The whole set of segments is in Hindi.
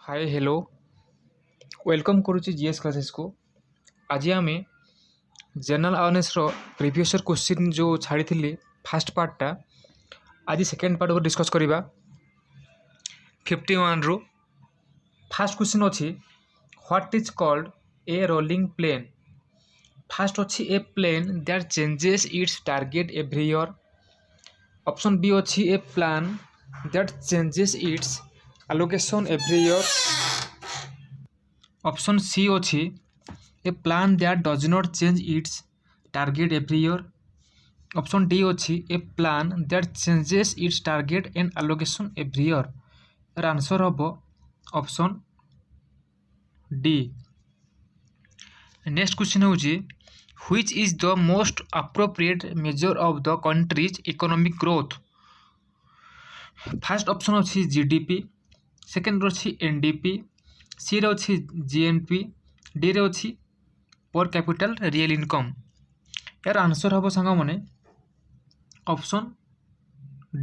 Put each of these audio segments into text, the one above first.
हाय हेलो वेलकम करुच्ची जीएस क्लासेस को। आज आम जनरल अवेयरनेस प्रीवियस क्वेश्चन जो छाड़ी फास्ट पार्टा आज सेकेंड पार्ट को डिस्कस करवा 51 रु। फास्ट क्वेश्चन अच्छी what is called a rolling plan. First अच्छी a plan that changes its target every year. Option B अच्छी a plan that changes its allocation every year. Option C अच्छी a plan that does not change its target every year. Option D अच्छी a plan that changes its target and allocation every year. यार आंसर हम ऑप्शन डी। नेक्स्ट क्वेश्चन हूँ which is the most appropriate measure of the countries economic growth. Fast option अच्छी जीडीपी, सेकेंड अच्छी एनडीपी, सी रे अच्छी जीएनपी, डी रे अच्छी पर कैपिटल रियल इनकम। यार आंसर हम सांग मैंने option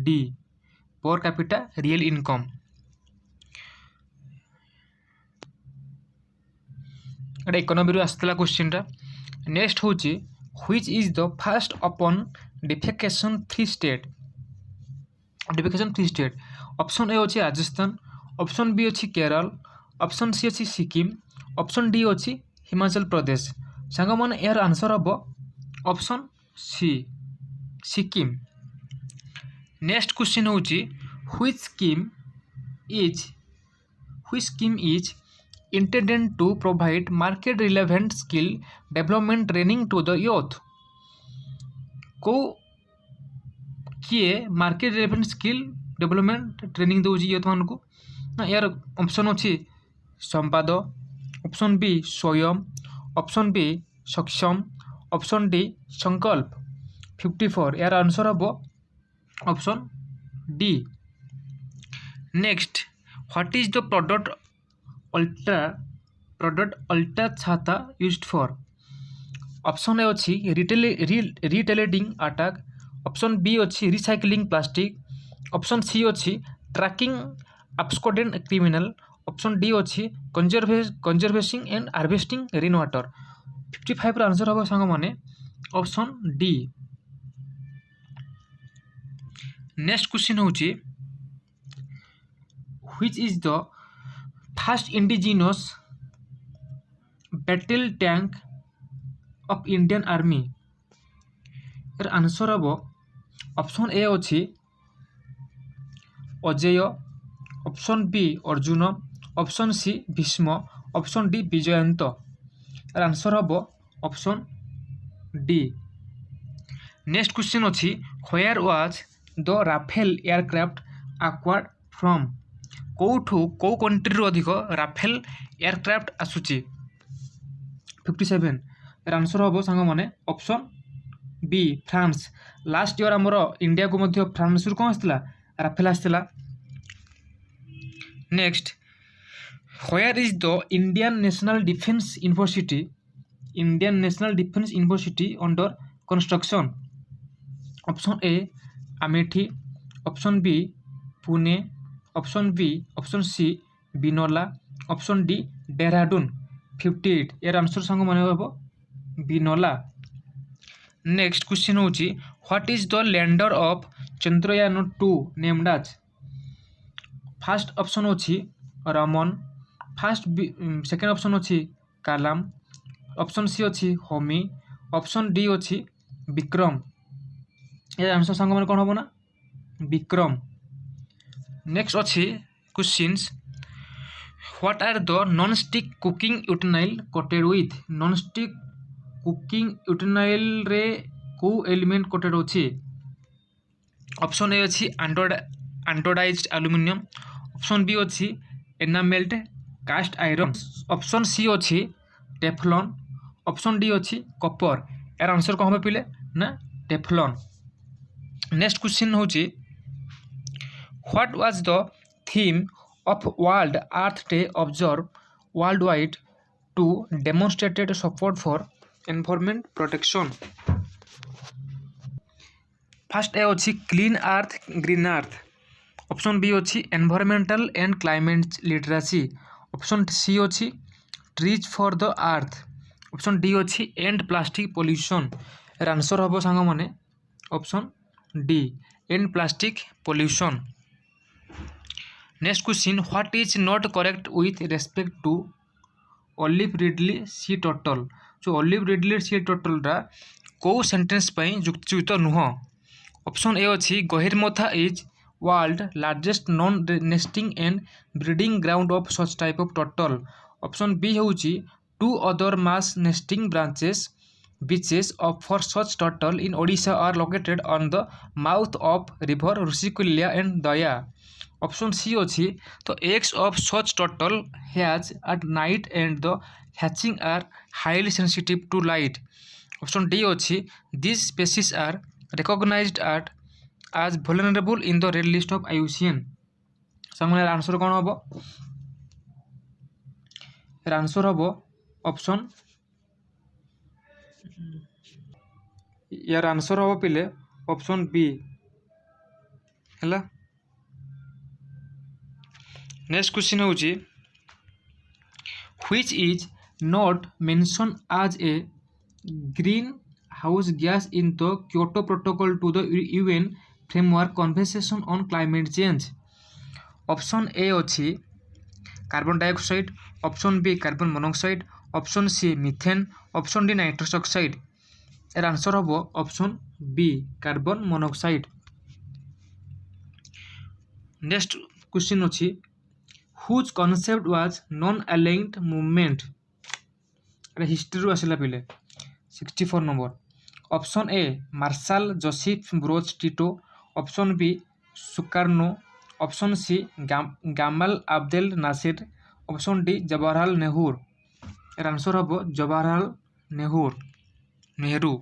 D per capita real income. एटा इकोनॉमी रू आसला क्वेश्चन टा। नेक्स्ट हूँ which is the first upon defecation free state. Defecation free state option A अच्छी राजस्थान, ऑप्शन बी अच्छी केरल, ऑप्शन सी अच्छी सिक्किम, ऑप्शन डी अच्छी हिमाचल प्रदेश। सांग मैंने यार आंसर हम option C Sikkim. Next question हूँ which scheme is intended to provide market relevant skill development training to the youth. को किए market relevant skill development training दौर यूथ मान को ना। यार ऑप्शन अच्छी Sampad, option B Swayam, option B Saksham, option D Sankalp. 54 यार आंसर हम option D. Next what is the product ultra छाता यूज्ड फॉर। ऑप्शन ए अच्छी रिटेलिंग अटैक, ऑप्शन बी अच्छी रिसाइक्लिंग प्लास्टिक, ऑप्शन सी अच्छी tracking absconded criminal, option D अच्छी conserving and harvesting rain water. 55 answer हम सांग मैंने ऑप्शन डी। नेक्स्ट क्वेश्चन हूँ which is the first indigenous battle tank of Indian army. यार आंसर हम ऑप्शन ए अच्छी Ajeya, option B Arjun, option C Bhishma, option D Vijayanta. यार आंसर हम ऑप्शन डी। नेक्स्ट क्वेश्चन अच्छी where was the Rafale aircraft acquired from. कौठू कौ कंट्री अधिक राफेल एयरक्राफ्ट आसूची। 57 यार आंसर हम सांग मैंने option B France. Last year आमर इंडिया को मध्य फ्रांस कौन आसला राफेल आसला। Next where is the Indian national defence university. Indian national defence university under construction. Option A Amethi, option B Pune, option C Binola, option D Dehradun. 58 यार आंसर सांग मन हम बिनोला। नेक्स्ट क्वेश्चन हूँ what is the lander of Chandrayaan 2 named as. First option अच्छी रमन, सेकेंड ऑप्शन अच्छी कालाम, ऑप्शन सी अच्छी होमी, ऑप्शन डी अच्छी विक्रम। ये आंसर सांग मैंने कौन हम ना विक्रम। नेक्स्ट अच्छी questions what are the non stick cooking utensil coated with. Non stick cooking utensil रे को एलिमेंट कोटेड अच्छी। ऑप्शन ए अच्छी आंडोडाइज्ड एल्युमिनियम, ऑप्शन बी अच्छी enamelled cast iron, option C अच्छी टेफ्लॉन, ऑप्शन डी अच्छी कॉपर। यार आंसर कौन हम पिले ना टेफ्लॉन। नेक्स्ट क्वेश्चन हूँ what was the theme of World Earth Day observe world wide to demonstrated support for environment protection. First A अच्छी clean earth green earth, option B अच्छी environmental and climate literacy, option C अच्छी trees for the earth. Option D अच्छी एंड प्लास्टिक पोल्यूशन। यार आंसर हम सांग मैंने option D end plastic pollution. Next question what is not correct with respect to olive ridley sea turtle. जो ऑलिव रिडली सी टर्टलटा कौ सेंटेंस युक्त नुह। ऑप्शन ए अच्छी Gahirmatha is world largest non nesting and breeding ground of such type of turtle. Option B हूँ two other mass nesting branches beaches of for such turtle in Odisha are located on the mouth of river Rushikulya and Daya. Option C अच्छी तो eggs of such turtle hatch at night and the hatching are highly sensitive to light. Option D अच्छी this species are recognized as vulnerable in the red list of IUCN। सामने आंसर कौन हम? आंसर हम ऑप्शन यार आंसर हम पिले ऑप्शन बी है। नेक्स्ट क्वेश्चन हूँ which is not mention as a greenhouse gas in the Kyoto protocol to the UN framework convention on climate change. Option A अच्छी carbon dioxide. Option B carbon monoxide. Option C methane. Option D nitrous oxide. यार आंसर हम option B carbon monoxide. Next question अच्छी whose concept was non aligned movement. History आसला पिले 64 number. Option A Marshal Josip Broz Tito. Option B Sukarno. Option C Gamal Abdel Nasser. Option D Jawaharlal Nehru. यार आंसर हम Jawaharlal Nehru.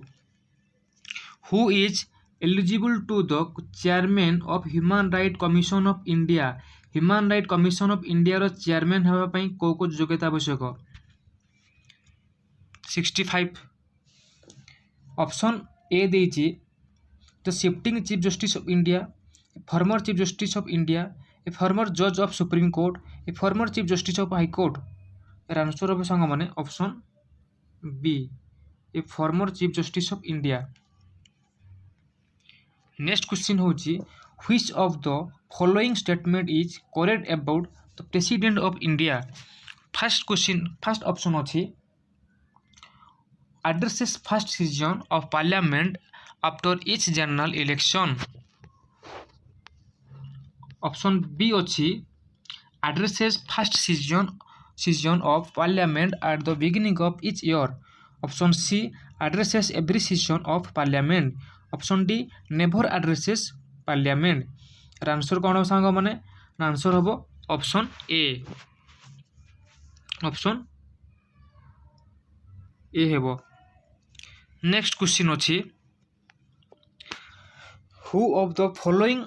Who is eligible to the chairman of human right commission of India. Human right commission of India रो चेयरमैन होगापाई को योग्यता आवश्यक। 65 ऑप्शन ए देइछि the sitting chief justice of India, former chief justice of India, A farmer जज of Supreme Court, a former chief justice of High Court. यार आंसर हम सांग मैंने option B a former chief justice of India. Next question हूँ which of the following statement is correct about the president of India. First option अच्छी addresses first session of parliament after each general election। Option B अच्छी addresses first session of parliament at the beginning of each year। ऑप्शन सी addresses every session of parliament। Option D never addresses parliament। Answer कौन हम सांग मैंने आंसर हम ऑप्शन ए हेब। नेक्स्ट क्वेश्चन अच्छी who of the following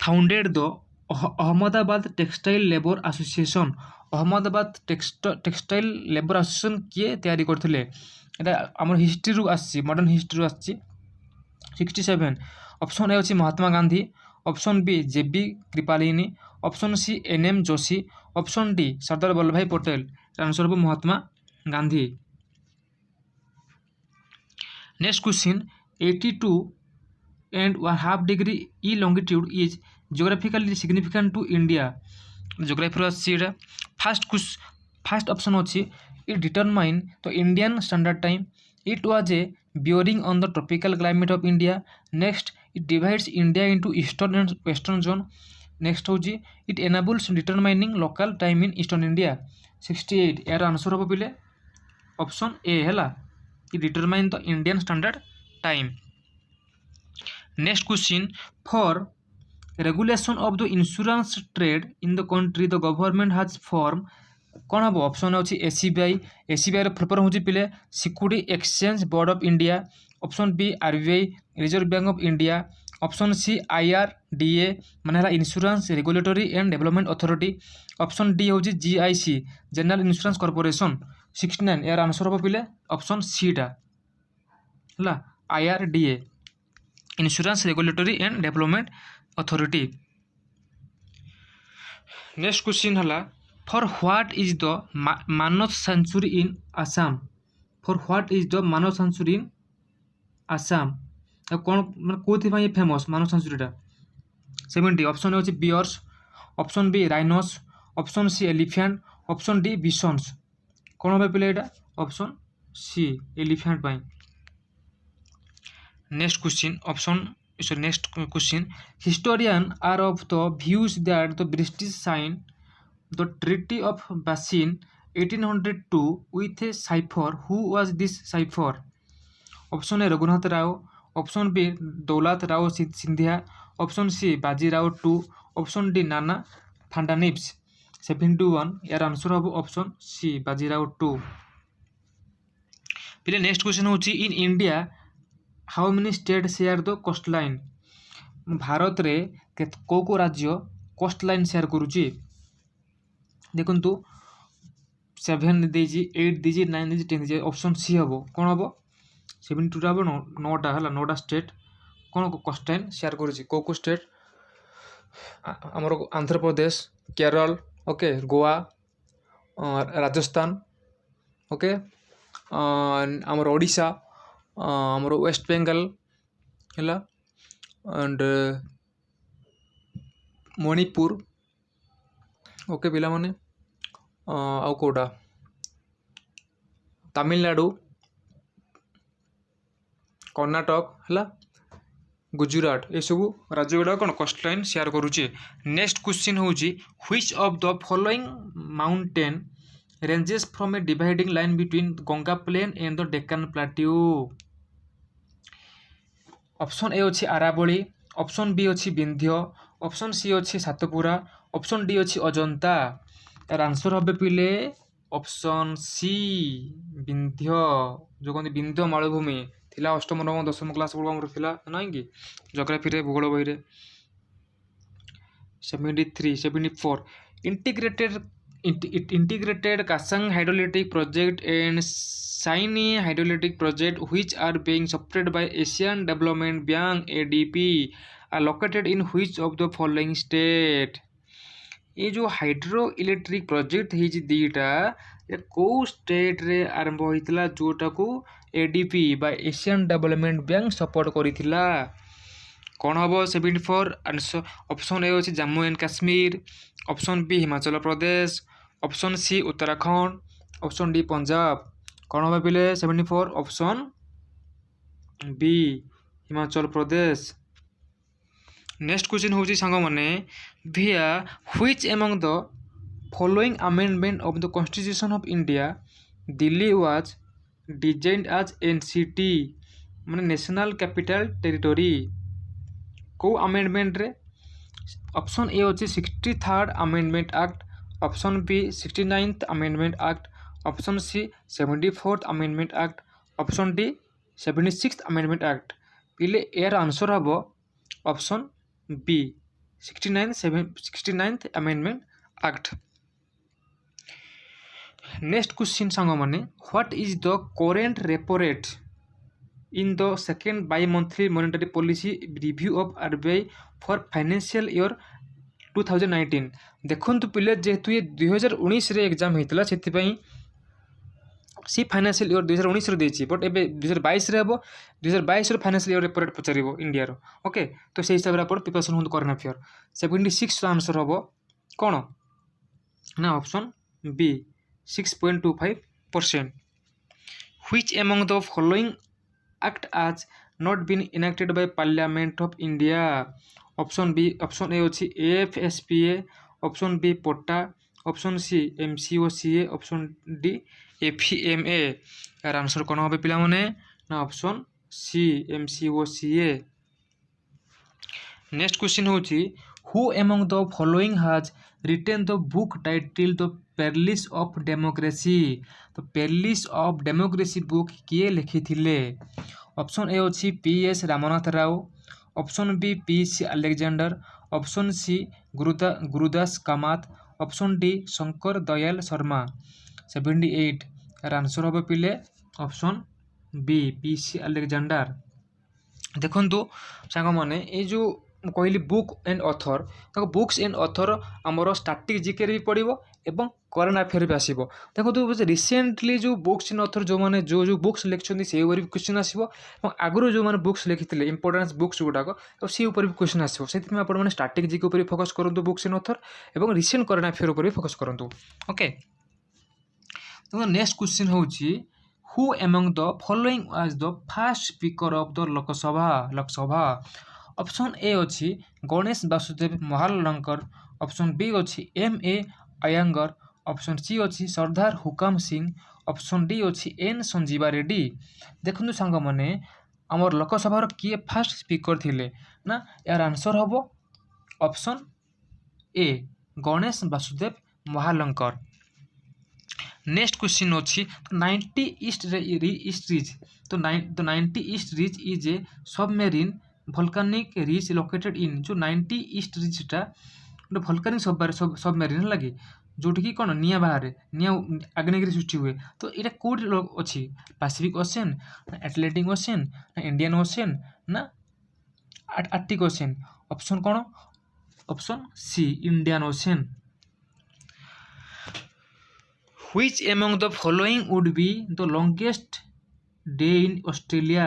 founded the Ahmedabad textile labour association. Ahmedabad textile labour association किए तैयारी करथिले। एटा हमर हिस्ट्री रु आछि मॉडर्न हिस्ट्री रु आछि 67। ऑप्शन ए अछि Mahatma Gandhi. Option B JB Kripalani. Option C NM Joshi. Option D Sardar Vallabhbhai Patel. Answer हो Mahatma Gandhi. Next question 82 and 1/2 degree E longitude is geographically significant to India। Geography first option अच्छी it determine the Indian Standard Time. It was a bearing on the tropical climate of India. Next it divides India into eastern and western zone. Next हूँ it enables determining local time in eastern India. 68 यार आंसर हम पिले ऑप्शन ए है कि determine the Indian Standard Time. Next question for regulation of the insurance trade in the country the government has form कौन हम ऑप्शन अच्छी एसीबीआई प्रिपेयर हूँ पिले security exchange board of India. Option B RBI reserve bank of India. Option C IRDA माने insurance regulatory and development authority. Option D हूँ GIC जनरल इंश्योरेंस कॉर्पोरेशन। 69 यार आंसर हम पिले ऑप्शन सी टा है IRDA insurance regulatory and development authority. Next question है for what is the Manas sanctuary in Assam for what is the Manas sanctuary in Assam कौन मैं कौन फेमस मानस सेंचुरीटा 70 ऑप्शन होची bears option B rhinos option C elephant option D bisons कौन हम पे यहाँ ऑप्शन सी एलिफेंट पाई next question option next question historian are of the views that the British sign the treaty of Bassein 1802 with a cipher who was this cipher option A Raghunath Rao option B Daulat Rao Scindia option C Bajirao two option D Nana Phadnavis 71 यार आंसर हम ऑप्शन सी बाजीराव टू पहले नेक्स्ट क्वेश्चन होची in India how many state share the coastline Bharat रे को राज्य कोस्ट लाइन शेयर करुची देखु 7 दीजिए 8 दीजिए 9 दीजिए 10 दीजिए ऑप्शन सी हम कौन हम 72 हम 9टा है 9टा स्टेट कौन कोस्ट लाइन शेयर करुची को स्टेट आमर आंध्र प्रदेश केरल ओके गोवा राजस्थान ओके आमर ओडिशा आमर वेस्ट बेंगल है एंड मणिपुर ओके पिला माने आउ कोटा तमिलनाडु कर्णाटक है गुजरात ये सब राज्य गुड़ा कौन कोस्ट लाइन शेयर करुचे नेक्स्ट क्वेश्चन हूँ which of the following mountain ranges from a dividing line between Ganga plain and the Deccan plateau option A अच्छी आरावली ऑप्शन बी अच्छी विंध्य ऑप्शन सी अच्छी सातपुरा ऑप्शन डी अच्छी अजंता यार आंसर हम पिले ऑप्शन सी विंध्य जो कहते विंध्य मालभूमि थिला अष्टम नवम दशम क्लास बेलू थिला नहीं कि जोग्राफी रे भूगोल बही रे 73 74 integrated Kasang hydroelectric project and Saini hydroelectric project which are being supported by Asian Development Bank ADB are located in which of the following state ये जो हाइड्रो इलेक्ट्रिक प्रोजेक्ट है दीटा कौ स्टेट रे आरंभ होता जोटा को एडीपी बा एशियन डेवलपमेंट बैंक सपोर्ट करिथिला कौन हम 74 आंसर ऑप्शन ए अच्छे Jammu and Kashmir option B Himachal Pradesh option C Uttarakhand option D Punjab कौन हम पे 74 option B Himachal Pradesh next question हूँ सांग मैंने भिया which among the following amendment of the constitution of India Delhi was designed as NCT माने नेशनल कैपिटल टेरिटोरी को अमेंडमेंट रे ऑप्शन ए अच्छे 63rd amendment act option B 69th amendment act option C 74th amendment act option D 76th amendment act पहले यार आंसर हम option B 69th amendment act next question सांग माने what is the current repo rate in the second bi monthly monetary policy review of RBI for financial year 2019 देखु पिले जेहेतु ये 2019 रे एग्जाम होता से सी फाइनेंशियल ईयर 2019 देती बट एबे 2022 रे हम 2022 फाइनेंशियल ईयर रेपो रेट पचार इंडिया ओके तो से हिसाब से आप प्रिपरेशन हूँ करेंट अफेयर 76 आंसर हम कौन ना option B 6.25%. Which among the following act has not been enacted by Parliament of India? Option B, option A अच्छी AFSPA, option B पोटा, option C MCOCA, option D FEMA. यार आंसर कौन होगा पिला मने ना option C MCOCA. Next question होची who among the following has written the book titled The Perils of Democracy? तो पेरिल्स ऑफ डेमोक्रेसी बुक किए लिखिथिले ऑप्शन ए अच्छी PS Ramnath Rao option B PC Alexander option C Gurudas Kamath option D Shankar Dayal Sharma 78 यार आंसर हम पिले ऑप्शन बी PC अलेक्जेंडर देखु सांग मैंने ये जो कहली बुक एंड ऑथर देखो बुक्स एंड ऑथर आमर स्टैटिक जीके भी पड़ो एवं करेन्ट अफेयर भी आसो देखो रिसेंटली जो बुक्स एंड ऑथर जो मैंने जो बुक्स लिखिं से भी क्वेश्चन आसो आगुरी जो मैंने बुक्स लिखी इंपोर्टेंस बुक्स गुड़ाक तो सी उपर भी क्वेश्चन आसो से आपने स्टैटिक जीके उपर फोकस करूँ बुक्स एंड ऑथर और रिसेंट करेन्ट अफेयर उपर भी फोकस करूँ ओके। तो नेक्स्ट क्वेश्चन होची who among the following was the first speaker of the Lok Sabha option A अच्छी गणेश वासुदेव महालंकर ऑप्शन बी अच्छी M A Ayyangar option C अच्छी सरदार हुकाम सिंह ऑप्शन डी अच्छी एन संजीवा रेड्डी देखु सांग मैंने आमर लोकसभा किए फास्ट स्पीकर थिले ना यार आंसर हम option A Ganesh Vasudev Mavalankar. Next question अच्छी 90 ईस्ट रीज तो 90 east ridge is a submarine volcanic ridge located in जो 90 ईस्ट रीजटा गोटे भोल्कानिक सबमेरीन लगे जोटि कि कौन निआ बाहर निआ आग्नेयगिरी सृष्टि हुए तो यहाँ कौट अच्छी पैसिफिक ओशियन ना एटलांटिक ओशियन ना इंडियन ओशियन ना आर्कटिक ओशियन ऑप्शन कौन option C Indian Ocean. Which among the following would be the longest day in Australia?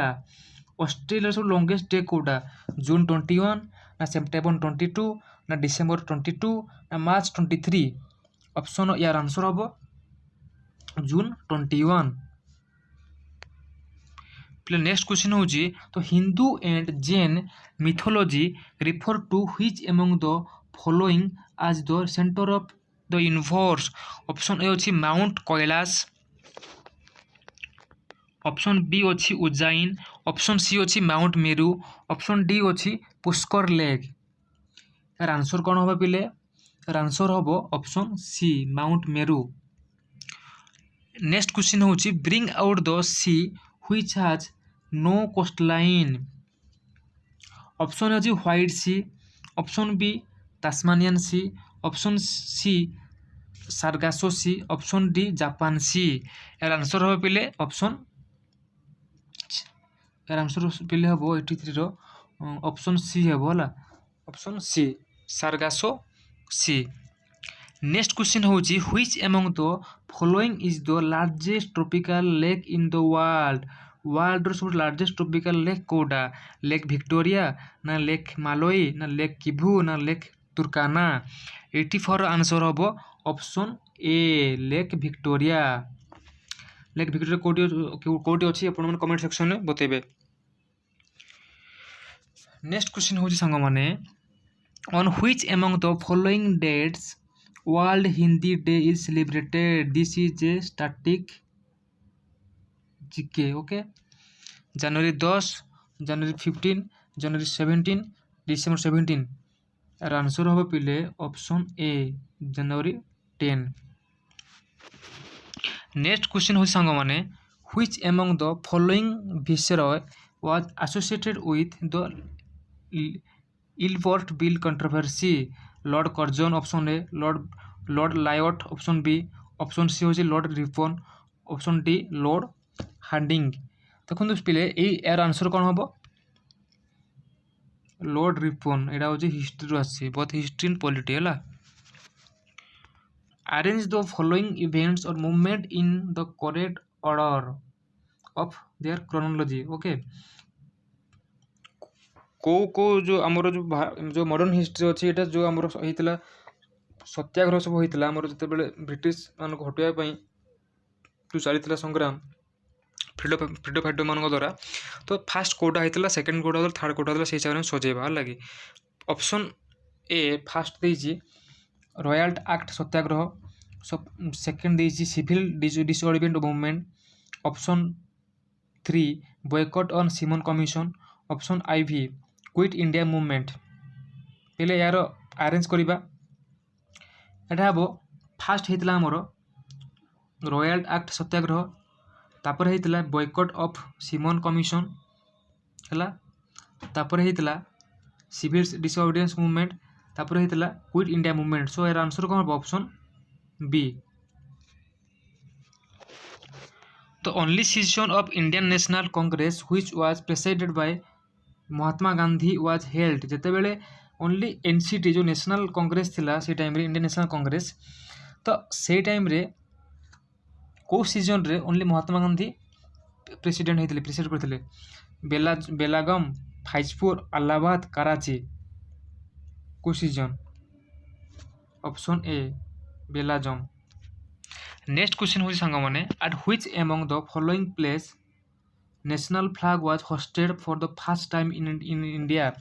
Australia सब लॉन्गेस्ट डे कोटा जून 21 ना सेप्टेम्बर 22 ना डिसेम्बर 22 ना मार्च 23 ऑप्शन यार आंसर हम जून 21। फिर नेक्स्ट क्वेश्चन हो तो Hindu and Jain mythology refer to which among the following as the centre of the universe option A अच्छी माउंट कैलाश ऑप्शन बी अच्छी उज्जैन ऑप्शन सी अच्छी माउंट मेरू ऑप्शन डी अच्छी पुष्कर लेक यार आंसर कौन हम पिले यार आंसर हम option C Mount Meru. Next question हो bring out the sea which has no coastline option अच्छी White Sea option B Tasmanian Sea option C Sargasso Sea option D Japan Sea यार आंसर हम पिले ऑप्शन यार आंसर पिले हम 83 ऑप्शन सी है ऑप्शन सी सार्गासो सी। नेक्स्ट क्वेश्चन हो which among the following is the largest tropical lake in the world सब लार्जेस्ट ट्रॉपिकल लेक कोडा लेक विक्टोरिया ना लेक मालोई ना लेक किभू ना लेक तुर्काना 84 आंसर हम ऑप्शन ए लेक विक्टोरिया कौटी अच्छी अपन कमेंट सेक्शन में बतेबे। नेक्स्ट क्वेश्चन हो सांग माने on which among the following dates World Hindi Day is celebrated this is a static GK okay January 10 January 15 January 17 December 17 यार आंसर हम पिले option A January 10। Next question हो सांग माने which among the following viceroy was associated with the Ilbert Bill controversy Lord Curzon option A Lord Lytton option B option C हो Lord Ripon option D Lord Hardinge देखो पिले यार आंसर कौन हम लॉर्ड रिपन यहाँ हूँ हिस्ट्री आसी बहुत हिस्ट्री एंड पॉलिटी है अरेंज द फॉलोइंग इवेंट्स और movement in the correct order of their chronology okay को जो आमर जो मॉडर्न हिस्ट्री अच्छी यहाँ जो आमर होता सत्याग्रह सब होता आमर जो ब्रिटिश मान हटाई जो चली संग्राम फ्रीडम फाइटर मान द्वारा तो फास्ट कोटा होता सेकेंड कोटा होता थर्ड कोटा होता से हिसाब से सजेबा है लगे ऑप्शन ए फास्ट देजी रॉयल एक्ट सत्याग्रह सब सेकेंड देजी civil disobedience movement option 3 boycott on Simon Commission option IV Quit India Movement पहले यार अरेंज करवा यहाँ हम फास्ट होता आमर रॉयल एक्ट सत्याग्रह तापर होता बॉयकॉट ऑफ सिमन कमिशन है तापर होता सिविल डिसओबीडिएंस मूवमेंट तापर होता क्विट इंडिया मूवमेंट सो यार आंसर कौन option B. The only session of Indian National Congress which was presided by Mahatma Gandhi was held जिते बेले ओनली एनसीटी जो नेशनल कांग्रेस थिला से टाइम रे इंडियन नेशनल कांग्रेस तो से टाइम रे को सीजन रे ओनली महात्मा गांधी प्रेसिडेंट होते प्रेसिडेंट करते बेलागम फाइजपुर अलाहाबाद कराची को session option A Belgaum. Next question हो सांग माने at which among the following place national flag was hoisted for the first time in India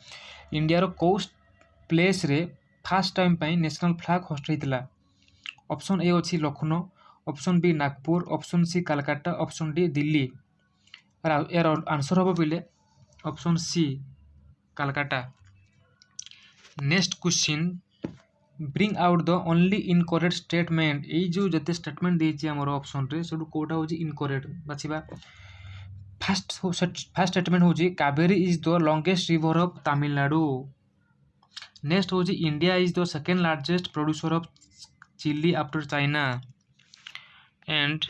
India रो को प्लेस रे फर्स्ट टाइम पाई नेशनल फ्लैग होस्ट होइतिला। ऑप्शन ए अछि Lucknow, option B Nagpur, option C Calcutta, option D Delhi. यार आंसर हम बोले option C Calcutta. Next question bring out the only incorrect statement ये जो जते स्टेटमेंट देछि हमर ऑप्शन रे सब कोटा होछि इनकरेक्ट बाछिबा। फर्स्ट स्टेटमेंट होछि Kaveri is the longest river of Tamil Nadu. Next होछि India is the second largest producer of chilli after China. And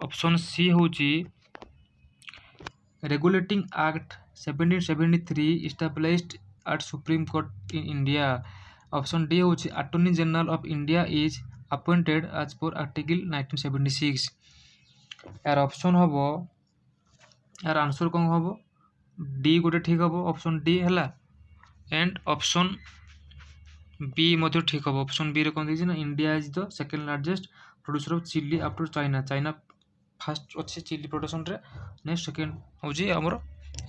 option C होछि regulating act 1773 established at Supreme Court in India. Option D होछि attorney general of India is appointed as per article 1976। यार ऑप्शन हबो यार आंसर कौन हबो डी गोटे ठीक हबो ऑप्शन डी हैला। एंड ऑप्शन बी मध्य ठीक हबो। ऑप्शन बी रे कोन दिछि ना India is the second largest producer of chilli after China. China first अच्छे चिली प्रोडक्शन रे नेक्स्ट सेकंड होछि हमर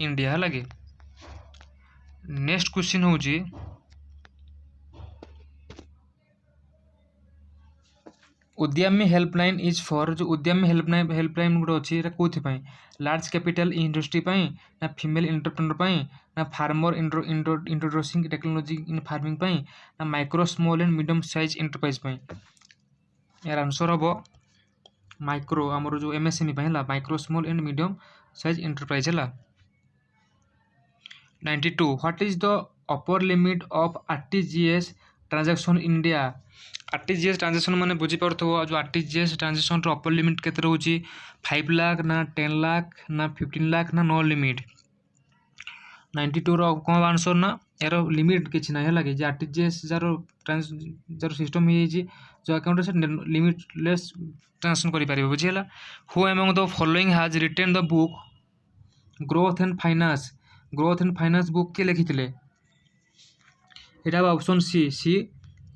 इंडिया है लगे। नेक्स्ट क्वेश्चन होछि उद्यमी हेल्पलाइन इज फॉर जो उद्यमी हेल्पलाइन गुड अच्छी कौथि लार्ज कैपिटल इंडस्ट्री ना फीमेल एंटरप्रेन्योर ना farmer introducing technology in farming ना micro small and medium size enterprise यार आंसर हम माइक्रो आमर जो एमएसएमई है micro small and medium size enterprise है। 92 what is the upper limit of RTGS transaction India. RTGS transaction माने बुझी पारथो जो आरटीजीएस ट्रांजैक्शन रो अपर लिमिट केते रहउची 5 लाख ना 10 लाख ना 15 लाख ना नो लिमिट। 92 रो कोन आंसर ना यार लिमिट किछ ना है जे आरटीजीएस जार सिस्टम हे जी जो अकाउंट से लिमिटलेस ट्रांजैक्शन करि पारिबो बुझिला। Who among the following has written the book growth and finance book के लिखिथिले एटा ऑप्शन सी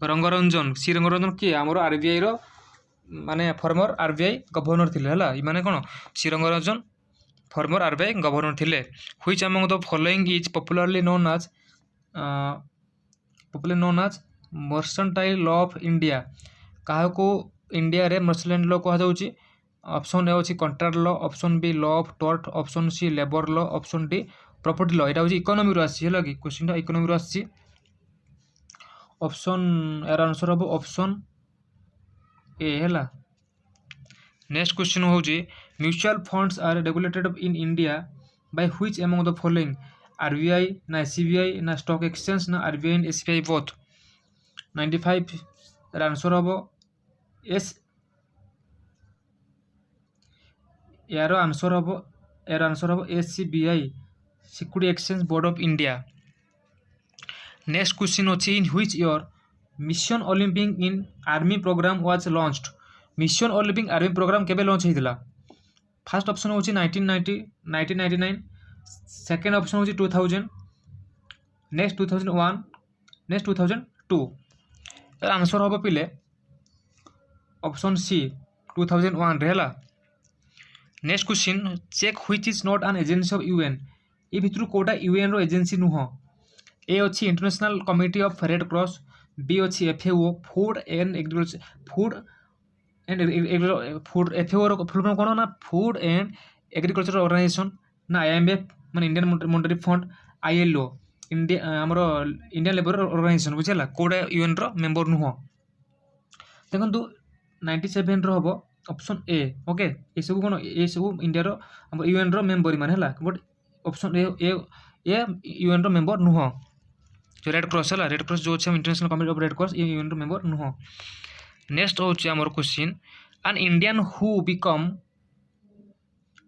रंगरंजन किए आमर आरबीआई रो माने फॉर्मर आरबीआई गवर्नर थिले हला ई माने कोन C Rangarajan former RBI governor थिले। Which among the following is popularly known as mercantile law of India. काहा को इंडिया रे मर्सेंटाइल लॉ कहा जाउची। ऑप्शन ए होची contract law, option B law of tort, option C labour law, option D property law. एटा होची इकोनॉमी रो आसी हला कि क्वेश्चन इकोनॉमी रो आसी। ऑप्शन यार आंसर हम ऑप्शन ए हैला। नेक्स्ट क्वेश्चन होची mutual funds are regulated in India by which among the following RBI ना एसबीआई ना स्टॉक एक्सचेंज ना आरबीआई एंड एसबीआई बोथ। 95 यार आंसर हम एस यार आंसर हम SEBI security exchange board of India. Next question अच्छी in which year mission Olympic in army programme was launched. Mission Olympic army programme केबे लॉन्च होइतिला। फर्स्ट ऑप्शन होची 1999, सेकंड ऑप्शन होची 2000, नेक्स्ट 2001, नेक्स्ट 2002। आंसर हम पिले ऑप्शन सी 2001 रहेला। Next question check which is not an agency of UN. ए भितर कोटा यूएन रो एजेंसी नुह। ए अच्छी international committee of red Cross, B अच्छी एफएओ फूड एंड एफएओ रो फुल फॉर्म कोन ना फूड एंड एग्रीकल्चर ऑर्गेनाइजेशन ना आईएमएफ माने Indian monetary fund, ILO India हमरो इंडियन लेबर ऑर्गेनाइजेशन बुझला कोडा यूएन रो मेंबर नुह। देखंतु 97 रो हबो ऑप्शन ए। ओके ए सब कोन ए सब इंडिया रो हम यूएन रो मेंबर मान हैला बट ऑप्शन ए यूएन रो मेंबर नुह। जो रेड क्रॉस है रेड क्रॉस जो अच्छे international committee of red cross ये यूएन रो मेंबर नुह। नेक्स्ट होची हमर question an Indian who become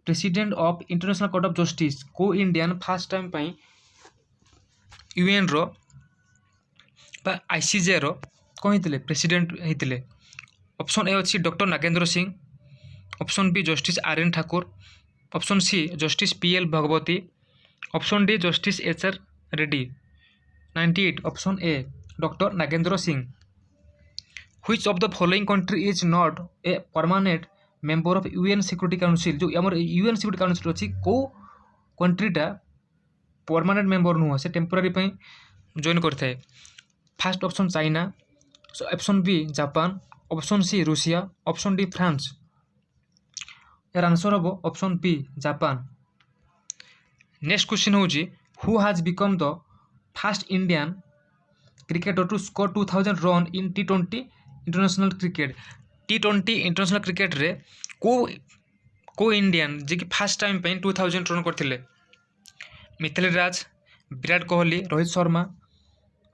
president of international court of justice. को इंडियन फर्स्ट टाइम पई यूएन रो आईसीजे रो कौन होते प्रेसिडेंट होते। ऑप्शन ए अच्छी doctor Nagendra Singh, option B justice R N Thakur, option C justice PL Bhagwati, option D justice H R Reddy. 98 option A doctor Nagendra Singh. Which of the following country is not a permanent member of UN security council. जो आम यूएन सिक्योरिटी काउंसिल अच्छी कौ कंट्रीटा परमानेंट मेंबर नुह से टेम्पोरारी जॉइन करता है। First option China, option B Japan, option C Russia, option D France. यार आंसर हम option B Japan. Next question हूँ who has become the first Indian cricketer to score 2000 run in T20 international cricket. T20 international cricket रे को इंडियन जी कि फास्ट टाइम 2000 रन करते। मिथाली राज, विराट कोहली, रोहित शर्मा,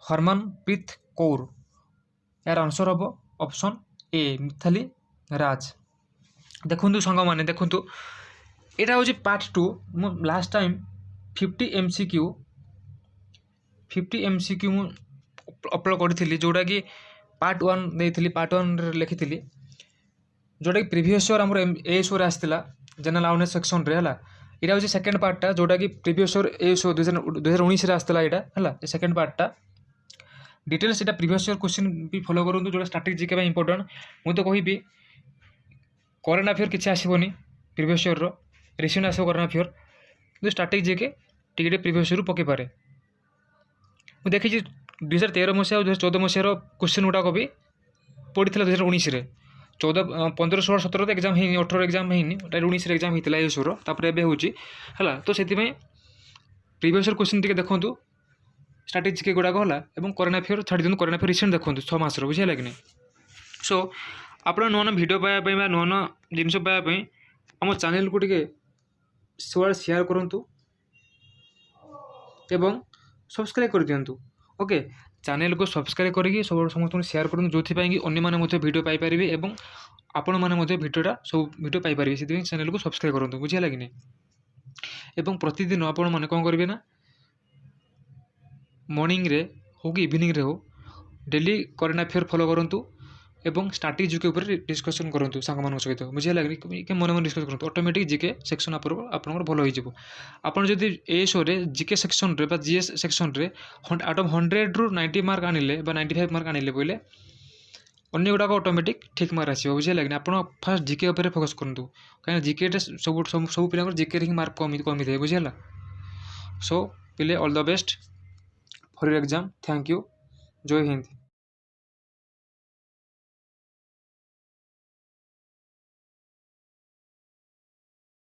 हरमनप्रीत कौर। यार आंसर हम ऑप्शन ए मिथाली राज। देखु सांग मैंने देखु यहाँ हूँ पार्ट 2। मु लास्ट टाइम 50 MCQ मु अपलोड करी जोटा कि पार्ट 1 देती। पार्ट 1 लिखी जोटा कि प्रीवियस ईयर आम एएसओ आसाला जनरल अवेयरनेस सेक्शन रे है। यहाँ हूँ सेकेंड पार्टा जोटा कि प्रीवियस ईयर एएसओ 2019 आसाला यहाँ है सेकेंड पार्टा डिटेल्स। यहाँ प्रीवियस ईयर क्वेश्चन भी फॉलो करूँ जो स्ट्रैटेजी जीके इंपोर्टेंट। मुझे तो कहबी करेंट अफेयर किसी आसबनी प्रीवियस ईयर रिसेंट आसो करेंट अफेयर कि स्ट्रैटेजी जीके टिके प्रीवियस ईयर पकई पारे। मुझे देखी 2013 मसीहा और 2014 मसीहार क्वेश्चन गुड़ाक भी पड़ी 2019 रे 14 15 16 17 एग्जाम है 18 एग्जाम है 19 एग्जाम होता है एसोर तापर एवं है। तो से प्रीवियस ईयर क्वेश्चन टी देखूँ स्ट्रैटेजी के गुड़ाक है करेंट अफेयर छाड़ी दिखाँ करेंट अफेयर रिसेंट देखो 6 मासर बुझे कि नहीं। सो आप नुआ नुआ भिडियो पाइबा नुआ नुआ जिनस पाइबा आम चैनल को टिके शेयर करूँ एवं सब्सक्राइब कर दिंतु। ओके चैनल को सब्सक्राइब करके सब समस्त शेयर करूँ जो कि अन्य मैंने भिडियो पाइपर और आपण मैंने भिडियोटा सब भिडियो पाइपर से चैनल को सब्सक्राइब करूँ बुझे कि नहीं। एवं प्रतिदिन आपण मैंने कौन करेंगे ना मॉर्निंग रे हो कि इवनिंग रे हो डेली करेंट अफेयर फॉलो करूँ एवं स्ट्रैटेजी जीके ऊपर डिस्कशन करूँ सांग मान सहित बुझे लगे मन मन डिस्कस करूँ ऑटोमेटिक जीके सेक्शन आप भल हो आपड़ जदि एएसओ रे जीके सेक्शन रे जीएस सेक्शन रे आउट ऑफ 100 रु 90 मार्क आनिले 95 मार्क आनिले बोले अन्य गुड़ाक ऑटोमेटिक ठीक मार्क आसो बुझे लगे। आप फास्ट जीके उपर फोकस करूँ कहीं जीके सब पिला जीके रे मार्क कमी थे बुझे। सो पिले all the best for your exam. Thank you. जय हिंद।